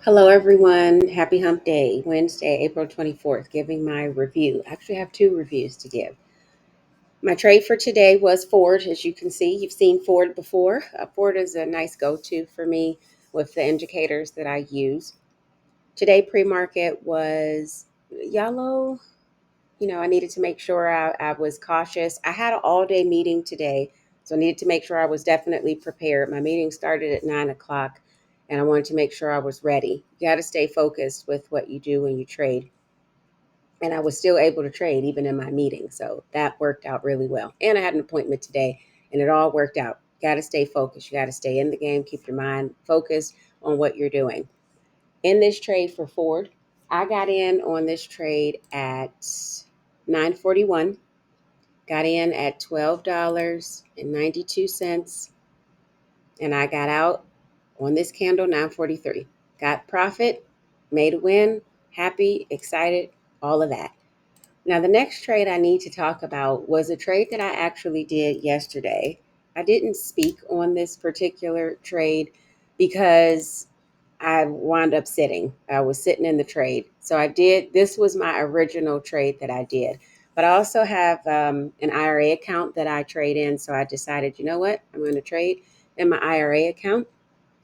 Hello, everyone. Happy Hump Day, Wednesday, April 24th, giving my review. I actually have two reviews to give. My trade for today was Ford. As you can see, you've seen Ford before. Ford is a nice go to for me with the indicators that I use. Today, pre market was yellow. I needed to make sure I was cautious. I had an all day meeting today, so I needed to make sure I was definitely prepared. My meeting started at 9 o'clock, and I wanted to make sure I was ready. You got to stay focused with what you do when you trade. And I was still able to trade even in my meeting. So that worked out really well. And I had an appointment today, and it all worked out. You got to stay focused. You got to stay in the game, keep your mind focused on what you're doing. In this trade for Ford, I got in on this trade at 9:41. Got in at $12.92, and I got out on this candle 9:43. Got profit, made a win, happy, excited, all of that. Now, the next trade I need to talk about was a trade that I actually did yesterday. I didn't speak on this particular trade because I wound up sitting. I was sitting in the trade. So this was my original trade that I did. But I also have an IRA account that I trade in. So I decided, you know what? I'm going to trade in my IRA account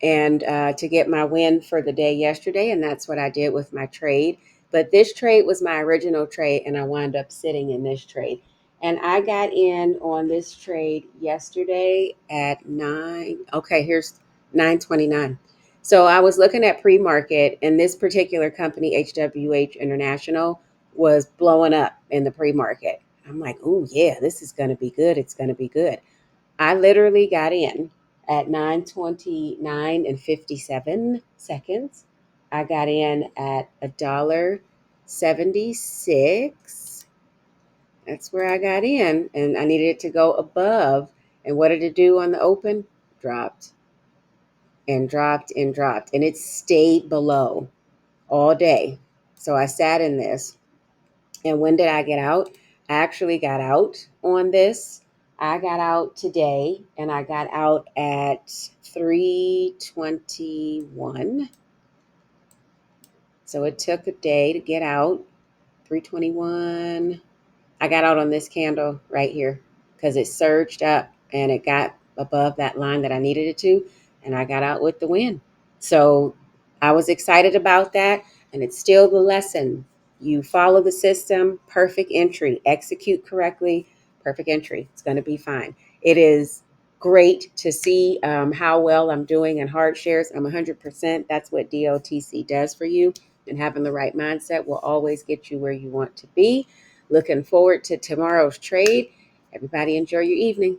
and to get my win for the day yesterday. And that's what I did with my trade. But this trade was my original trade, and I wound up sitting in this trade. And I got in on this trade yesterday at 9. Okay, here's 9:29. So I was looking at pre-market, and this particular company, HWH International, was blowing up in the pre-market. I'm like, oh yeah, this is going to be good. It's going to be good. I literally got in at 9:29 and 57 seconds. I got in at $1.76. That's where I got in, and I needed it to go above. And what did it do on the open? Dropped and dropped and dropped, and it stayed below all day. So I sat in this. And when did I get out? I actually got out on this. I got out today, and I got out at 3:21. So it took a day to get out. 3:21. I got out on this candle right here because it surged up and it got above that line that I needed it to, and I got out with the win. So I was excited about that, and it's still the lesson. You follow the system, perfect entry, execute correctly, perfect entry. It's going to be fine. It is great to see how well I'm doing in hard shares. I'm 100%. That's what DOTC does for you. And having the right mindset will always get you where you want to be. Looking forward to tomorrow's trade. Everybody enjoy your evening.